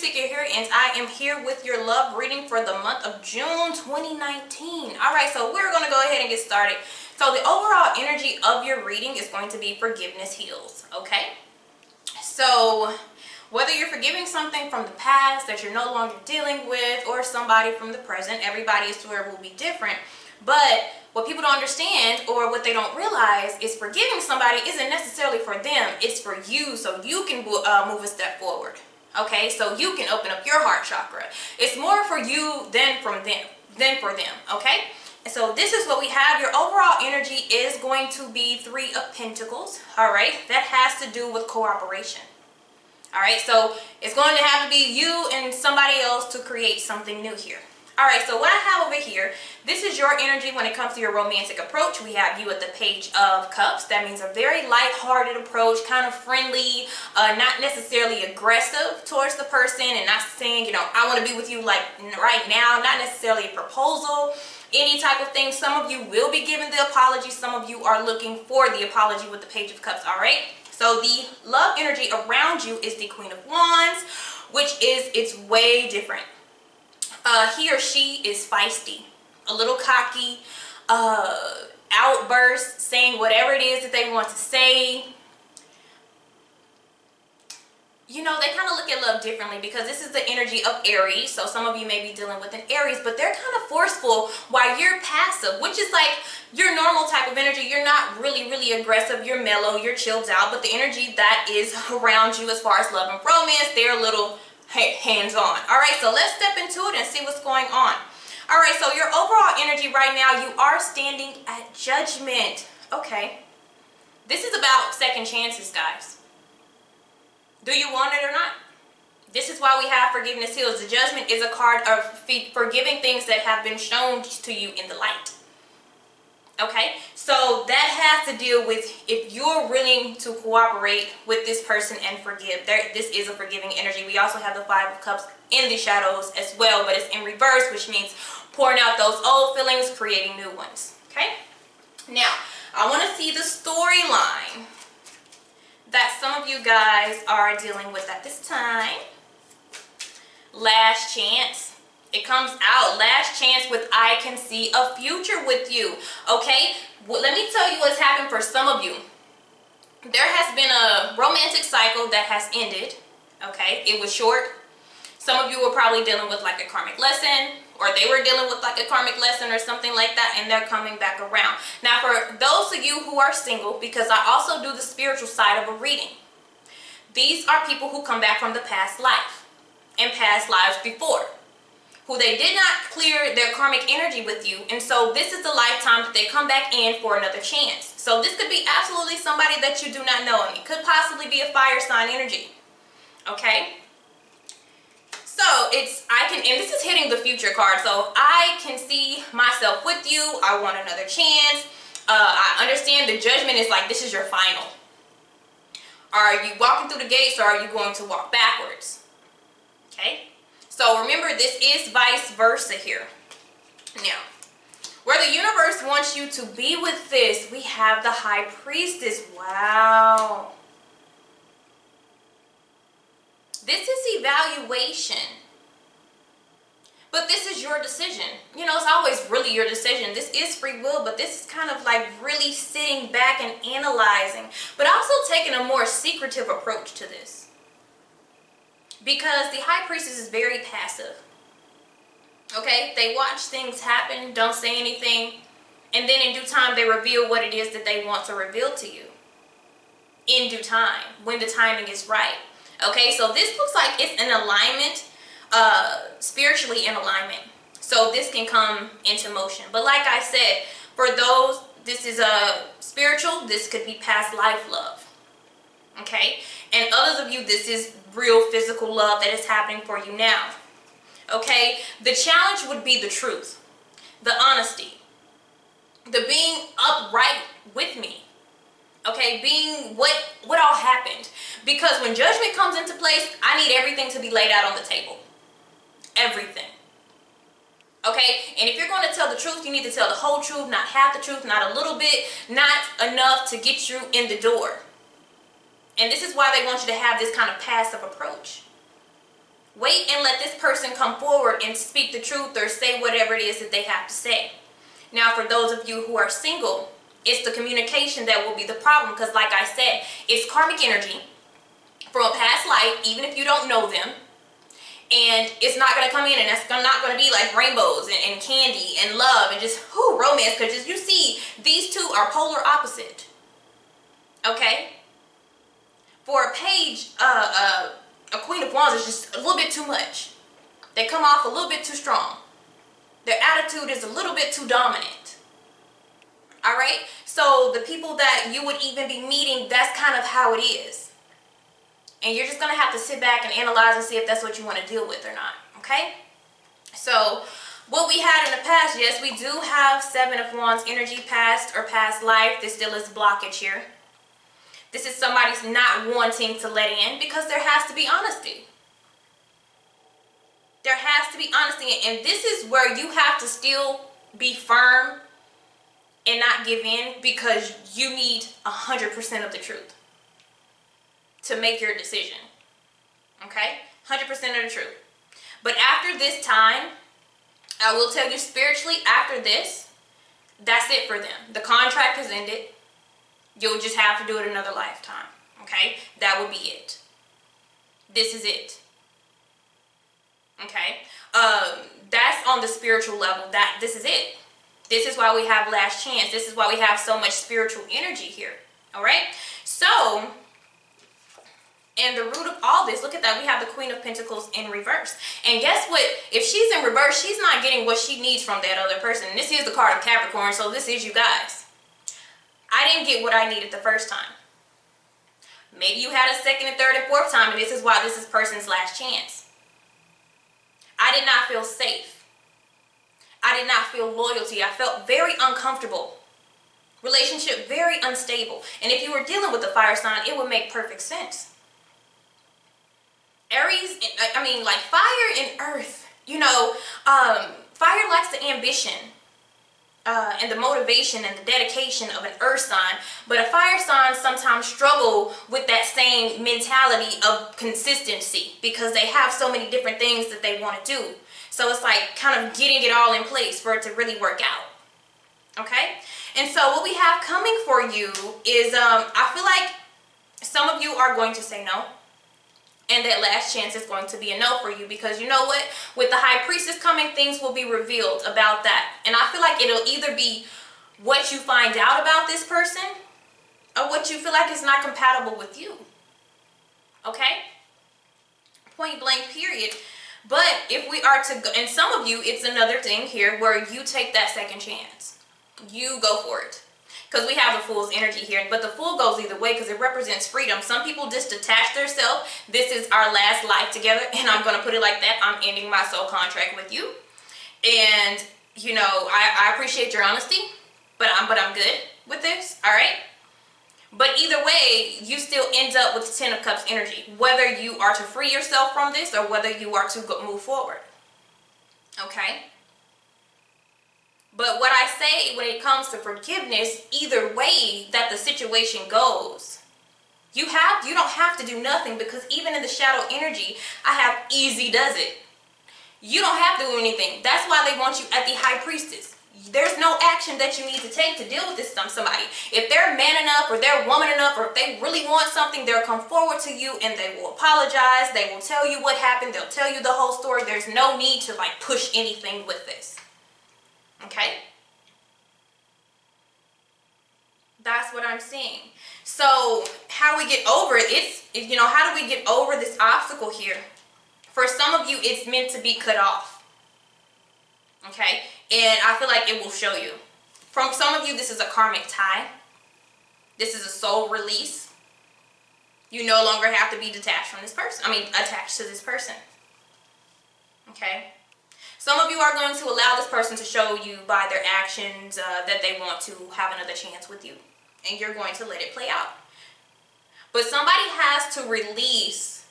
ticket here, and I am here with your love reading for the month of June 2019. All right, so we're going to go ahead and get started. So the overall energy of your reading is going to be forgiveness heals, okay? So whether you're forgiving something from the past that you're no longer dealing with, or somebody from the present, everybody's story will be different. But what people don't understand, or what they don't realize, is forgiving somebody isn't necessarily for them. It's for you, so you can move a step forward. Okay, so you can open up your heart chakra. It's more for you than for them. Okay, and so this is what we have. Your overall energy is going to be 3 of Pentacles. All right, that has to do with cooperation. All right, so it's going to have to be you and somebody else to create something new here. All right, so what I have over here, this is your energy when it comes to your romantic approach. We have you at the Page of Cups. That means a very light-hearted approach, kind of friendly, not necessarily aggressive towards the person, and not saying, you know, I want to be with you like right now, not necessarily a proposal, any type of thing. Some of you will be giving the apology. Some of you are looking for the apology with the Page of Cups, all right? So the love energy around you is the Queen of Wands, which is, it's way different. He or she is feisty, a little cocky, outburst, saying whatever it is that they want to say. You know, they kind of look at love differently because this is the energy of Aries. So some of you may be dealing with an Aries, but they're kind of forceful while you're passive, which is like your normal type of energy. You're not really aggressive. You're mellow, you're chilled out, but the energy that is around you as far as love and romance, they're a little hands-on. All right, so let's step into it and see what's going on. All right, so your overall energy right now, you are standing at Judgment. Okay, this is about second chances, guys. Do you want it or not? This is why we have forgiveness heals. The Judgment is a card of forgiving things that have been shown to you in the light. Okay, so that has to deal with if you're willing to cooperate with this person and forgive. This is a forgiving energy. We also have the 5 of Cups in the shadows as well, but it's in reverse, which means pouring out those old feelings, creating new ones. Okay, now I want to see the storyline that some of you guys are dealing with at this time. Last chance. It comes out, last chance with I can see a future with you. Okay, well, let me tell you what's happened for some of you. There has been a romantic cycle that has ended. Okay, it was short. Some of you were probably dealing with like a karmic lesson, or they were dealing with like a karmic lesson or something like that, and they're coming back around. Now for those of you who are single, because I also do the spiritual side of a reading, these are people who come back from the past life and past lives before, who they did not clear their karmic energy with you, and so this is the lifetime that they come back in for another chance. So this could be absolutely somebody that you do not know, and it could possibly be a fire sign energy. Okay, so and this is hitting the future card, so I can see myself with you. I want another chance. I understand the Judgment is like, this is your final. Are you walking through the gates, or are you going to walk backwards? Okay, so remember, this is vice versa here. Now, where the universe wants you to be with this, we have the High Priestess. Wow. This is evaluation. But this is your decision. You know, it's always really your decision. This is free will, but this is kind of like really sitting back and analyzing, but also taking a more secretive approach to this. Because the High Priestess is very passive. Okay, they watch things happen, don't say anything, and then in due time they reveal what it is that they want to reveal to you. In due time, when the timing is right. Okay, so this looks like it's in alignment, spiritually in alignment. So this can come into motion. But like I said, for those, this is a spiritual, this could be past life love. Okay, and others of you, this is real physical love that is happening for you now. Okay, the challenge would be the truth, the honesty, the being upright with me. Okay, being what all happened, because when judgment comes into place, I need everything to be laid out on the table. Everything. Okay, and if you're going to tell the truth, you need to tell the whole truth, not half the truth, not a little bit, not enough to get you in the door. And this is why they want you to have this kind of passive approach. Wait person come forward and speak the truth or say whatever it is that they have to say. Now, for those of you who are single, it's the communication that will be the problem, because like I said, it's karmic energy from a past life, even if you don't know them. And it's not going to come in and it's not going to be like rainbows and candy and love and just romance, because as you see, these two are polar opposite. Okay? For a page, a Queen of Wands is just a little bit too much. They come off a little bit too strong. Their attitude is a little bit too dominant. Alright? So the people that you would even be meeting, that's kind of how it is. And you're just going to have to sit back and analyze and see if that's what you want to deal with or not. Okay? So what we had in the past, yes, we do have Seven of Wands energy, past or past life. There still is blockage here. This is somebody's not wanting to let in because there has to be honesty. There has to be honesty. And this is where you have to still be firm and not give in, because you need 100% of the truth to make your decision. Okay? 100% of the truth. But after this time, I will tell you spiritually, after this, that's it for them. The contract has ended. You'll just have to do it another lifetime. Okay? That would be it. This is it. Okay? That's on the spiritual level. This is it. This is why we have last chance. This is why we have so much spiritual energy here. Alright? So, and the root of all this, look at that. We have the Queen of Pentacles in reverse. And guess what? If she's in reverse, she's not getting what she needs from that other person. And this is the card of Capricorn, so this is you guys. I didn't get what I needed the first time. Maybe you had a second and third and fourth time, and this is why this is person's last chance. I did not feel safe. I did not feel loyalty. I felt very uncomfortable. Relationship very unstable. And if you were dealing with the fire sign, it would make perfect sense. Aries, like fire and earth. You know, fire lacks the ambition and the motivation and the dedication of an earth sign. But a fire sign sometimes struggle with that same mentality of consistency because they have so many different things that they want to do. So it's like kind of getting it all in place for it to really work out. Okay? And so what we have coming for you is, I feel like some of you are going to say no. And that last chance is going to be a no for you, because you know what? With the High Priestess coming, things will be revealed about that. And I feel like it'll either be what you find out about this person or what you feel like is not compatible with you. Okay? Point blank, period. But if we are to go, and some of you, it's another thing here where you take that second chance. You go for it. Because we have the Fool's energy here. But the Fool goes either way because it represents freedom. Some people just detach themselves. This is our last life together. And I'm going to put it like that. I'm ending my soul contract with you. And, you know, I appreciate your honesty. But I'm good with this. All right? But either way, you still end up with the Ten of Cups energy. Whether you are to free yourself from this or whether you are to move forward. Okay? But what I say when it comes to forgiveness, either way that the situation goes, you don't have to do nothing, because even in the shadow energy, I have easy does it. You don't have to do anything. That's why they want you at the High Priestess. There's no action that you need to take to deal with this somebody. If they're man enough or they're woman enough, or if they really want something, they'll come forward to you and they will apologize. They will tell you what happened. They'll tell you the whole story. There's no need to like push anything with this. Okay? That's what I'm seeing. So how we get over it, you know, how do we get over this obstacle here? For some of you, it's meant to be cut off. Okay? And I feel like it will show you. From some of you, this is a karmic tie. This is a soul release. You no longer have to be detached from this person. Attached to this person. Okay? Some of you are going to allow this person to show you by their actions that they want to have another chance with you. And you're going to let it play out. But somebody has to release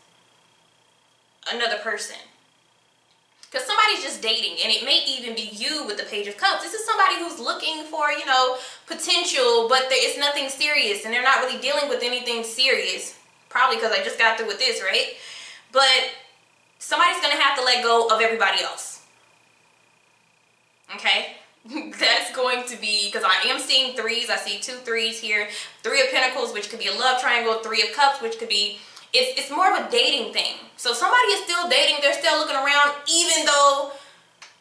another person. Because somebody's just dating, and it may even be you with the Page of Cups. This is somebody who's looking for, you know, potential, but it's nothing serious, and they're not really dealing with anything serious. Probably because I just got through with this, right? But somebody's going to have have to let go of everybody else. Okay? That's going to be, because I am seeing threes. I see 2 3s here. 3 of Pentacles, which could be a love triangle. 3 of Cups, which could be, it's more of a dating thing. So somebody is still dating. They're still looking around, even though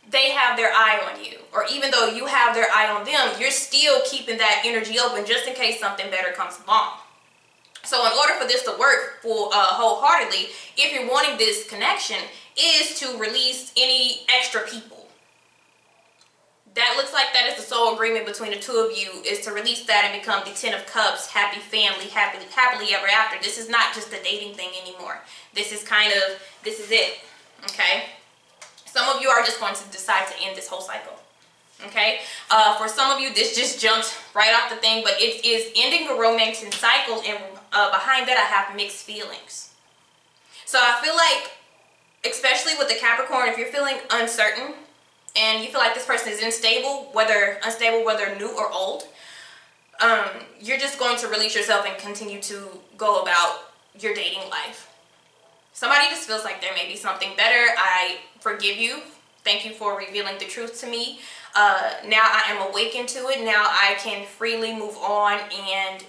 they have their eye on you, or even though you have their eye on them, you're still keeping that energy open just in case something better comes along. So in order for this to work wholeheartedly, if you're wanting this connection, is to release any extra people. That looks like that is the soul agreement between the 2 of you, is to release that and become the 10 of Cups, happy family, happily ever after. This is not just a dating thing anymore. This is this is it, okay? Some of you are just going to decide to end this whole cycle, okay? For some of you, this just jumped right off the thing, but it is ending a romantic cycle, and behind that I have mixed feelings. So I feel like, especially with the Capricorn, if you're feeling uncertain, and you feel like this person is unstable, whether new or old, you're just going to release yourself and continue to go about your dating life. Somebody just feels like there may be something better. I forgive you. Thank you for revealing the truth to me. Now I am awakened to it. Now I can freely move on and,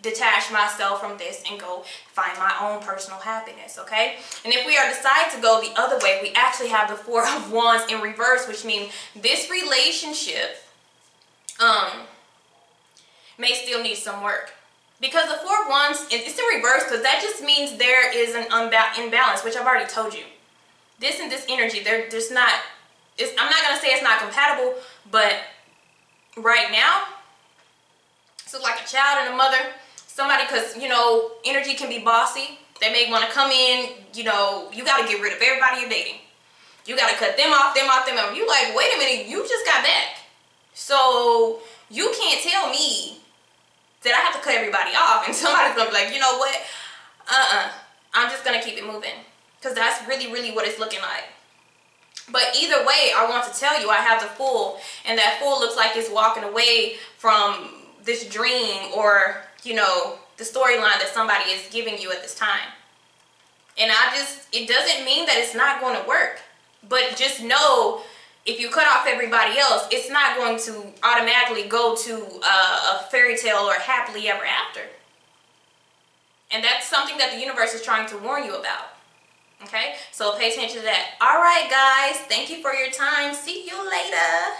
detach myself from this and go find my own personal happiness, okay? And if we decide to go the other way, we actually have the 4 of Wands in reverse, which means this relationship may still need some work. Because the 4 of Wands, it's in reverse, because that just means there is an imbalance, which I've already told you. This and this energy, they're just not, I'm not going to say it's not compatible, but right now, so like a child and a mother, somebody, because, energy can be bossy. They may want to come in, you got to get rid of everybody you're dating. You got to cut them off. You like, wait a minute, you just got back. So you can't tell me that I have to cut everybody off, and somebody's going to be like, you know what? I'm just going to keep it moving. Because that's really, really what it's looking like. But either way, I want to tell you, I have the Fool, and that Fool looks like it's walking away from this dream, or the storyline that somebody is giving you at this time. And it doesn't mean that it's not going to work, but just know, if you cut off everybody else, it's not going to automatically go to a fairy tale or happily ever after. And that's something that the universe is trying to warn you about. Okay, so pay attention to that. All right, guys, thank you for your time. See you later.